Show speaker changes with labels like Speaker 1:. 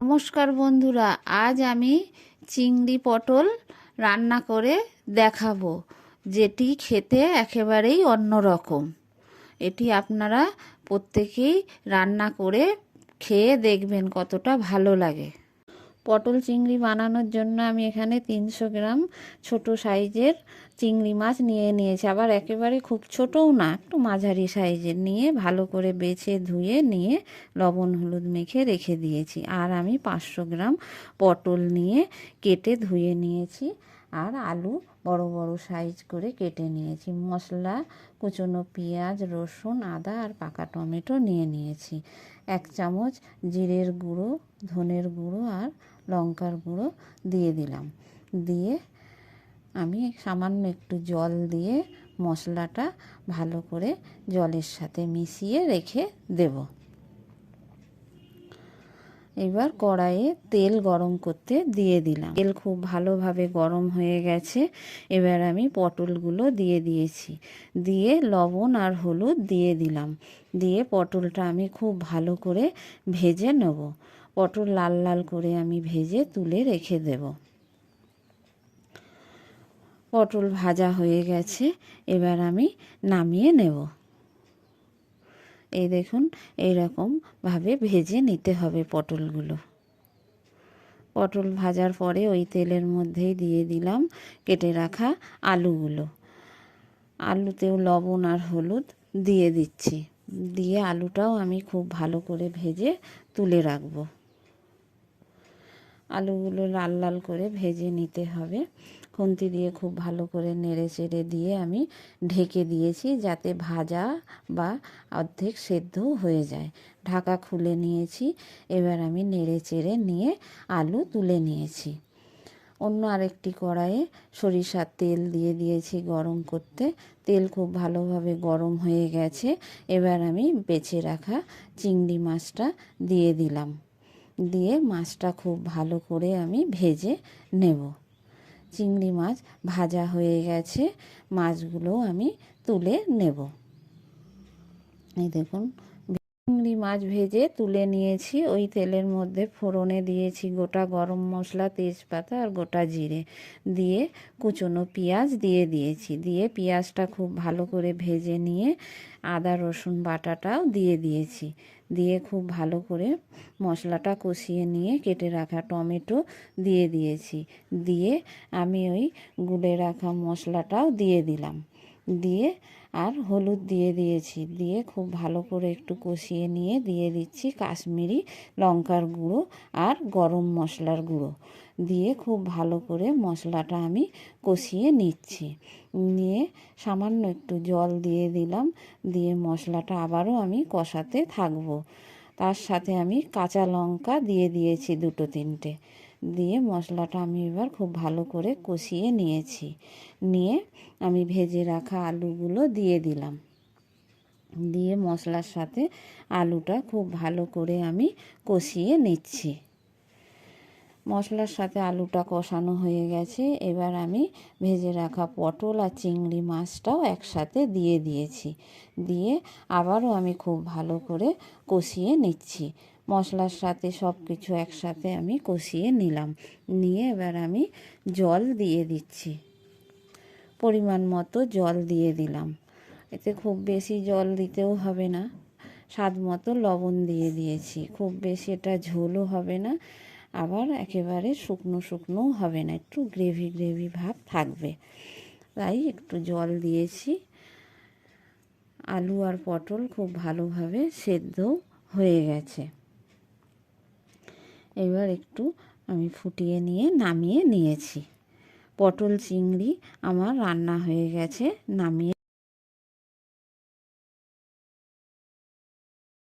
Speaker 1: নমস্কার বন্ধুরা, আজ আমি চিংড়ি পটল রান্না করে দেখাবো, যেটি খেতে একেবারেই অন্যরকম। এটি আপনারা প্রত্যেকেই রান্না করে খেয়ে দেখবেন কতটা ভালো লাগে। পটল চিংড়ি বানানোর জন্য আমি এখানে 300 গ্রাম ছোট সাইজের চিংড়ি মাছ নিয়েছি। আবার একেবারে খুব ছোটও না, একটু মাঝারি সাইজের নিয়ে ভালো করে বেছে ধুয়ে নিয়ে লবণ হলুদ মেখে রেখে দিয়েছি। আর আমি 500 গ্রাম পটল নিয়ে কেটে ধুয়ে নিয়েছি। আর আলু বড় বড় সাইজ করে কেটে নিয়েছি। মশলা কুচনো পেঁয়াজ, রসুন, আদা আর পাকা টমেটো নিয়েছি। 1 চামচ জিরের গুঁড়ো, ধনের গুঁড়ো আর লঙ্কার গুঁড়ো দিয়ে দিলাম। দিয়ে আমি সামান্য একটু জল দিয়ে মশলাটা ভালো করে জলের সাথে মিশিয়ে রেখে দেব। এবার কড়াইয়ে তেল গরম করতে দিয়ে দিলাম। তেল খুব ভালোভাবে গরম হয়ে গেছে। এবার আমি পটলগুলো দিয়ে দিয়েছি। দিয়ে লবণ আর হলুদ দিয়ে দিলাম। দিয়ে পটলটা আমি খুব ভালো করে ভেজে নেব। পটল লাল লাল করে আমি ভেজে তুলে রেখে দেব। পটল ভাজা হয়ে গেছে, এবার আমি নামিয়ে নেব। এই দেখুন, এইরকমভাবে ভেজে নিতে হবে পটলগুলো। পটল ভাজার পরে ওই তেলের মধ্যেই দিয়ে দিলাম কেটে রাখা আলুগুলো। আলুতেও লবণ আর হলুদ দিয়ে দিচ্ছি। দিয়ে আলুটাও আমি খুব ভালো করে ভেজে তুলে রাখবো। আলুগুলো লাল লাল করে ভেজে নিতে হবে। খুন্তি দিয়ে খুব ভালো করে নেড়ে চেড়ে দিয়ে আমি ঢেকে দিয়েছি, যাতে ভাজা বা অর্ধেক সেদ্ধ হয়ে যায়। ঢাকা খুলে নিয়েছি। এবার আমি নেড়ে চেড়ে নিয়ে আলু তুলে নিয়েছি। অন্য আরেকটি কড়াইয়ে সরিষার তেল দিয়ে দিয়েছি গরম করতে। তেল খুব ভালোভাবে গরম হয়ে গেছে। এবার আমি বেছে রাখা চিংড়ি মাছটা দিয়ে দিলাম। দিয়ে মাছটা খুব ভালো করে আমি ভেজে নেব। চিংড়ি মাছ ভাজা হয়ে গেছে, মাছগুলো আমি তুলে নেব। এই দেখুন, চিংড়ি মাছ ভেজে তুলে নিয়েছি। ওই তেলের মধ্যে ফোড়নে দিয়েছি গোটা গরম মশলা, তেজপাতা আর গোটা জিরে। দিয়ে কুচনো পেঁয়াজ দিয়ে দিয়েছি। দিয়ে পেঁয়াজটা খুব ভালো করে ভেজে নিয়ে আদা রসুন বাটাটাও দিয়ে দিয়েছি। দিয়ে খুব ভালো করে মশলাটা কষিয়ে নিয়ে কেটে রাখা টমেটো দিয়ে দিয়েছি। দিয়ে আমি ওই গুলে রাখা মশলাটাও দিয়ে দিলাম। দিয়ে আর হলুদ দিয়ে দিয়েছি। দিয়ে খুব ভালো করে একটু কষিয়ে নিয়ে দিয়ে দিচ্ছি কাশ্মীরি লঙ্কার গুঁড়ো আর গরম মশলার গুঁড়ো। দিয়ে খুব ভালো করে মশলাটা আমি কষিয়ে নিচ্ছি। নিয়ে সামান্য একটু জল দিয়ে দিলাম। দিয়ে মশলাটা আবারও আমি কষাতে থাকবো। তার সাথে আমি কাঁচা লঙ্কা দিয়ে দিয়েছি 2-3টে। দিয়ে মশলাটা আমি এবার খুব ভালো করে কষিয়ে নিয়েছি। নিয়ে আমি ভেজে রাখা আলুগুলো দিয়ে দিলাম। দিয়ে মশলার সাথে আলুটা খুব ভালো করে আমি কষিয়ে নিচ্ছি। মশলার সাথে আলুটা কষানো হয়ে গেছে। এবার আমি ভেজে রাখা পটল আর চিংড়ি মাছটাও একসাথে দিয়ে দিয়েছি। দিয়ে আবারও আমি খুব ভালো করে কষিয়ে নিচ্ছি। মশলার সাথে সব কিছু একসাথে আমি কষিয়ে নিলাম। নিয়ে এবার আমি জল দিয়ে দিচ্ছি। পরিমাণ মতো জল দিয়ে দিলাম। এতে খুব বেশি জল দিতেও হবে না। স্বাদ মতো লবণ দিয়ে দিয়েছি। খুব বেশি এটা ঝোলও হবে না, আবার একেবারে শুকনো শুকনোও হবে না, একটু গ্রেভি গ্রেভি ভাব থাকবে। তাই একটু জল দিয়েছি। আলু আর পটল খুব ভালোভাবে সেদ্ধ হয়ে গেছে। এবার একটু আমি ফুটিয়ে নিয়ে নামিয়ে নিয়েছি। পটল চিংড়ি আমার রান্না হয়ে গেছে, নামিয়ে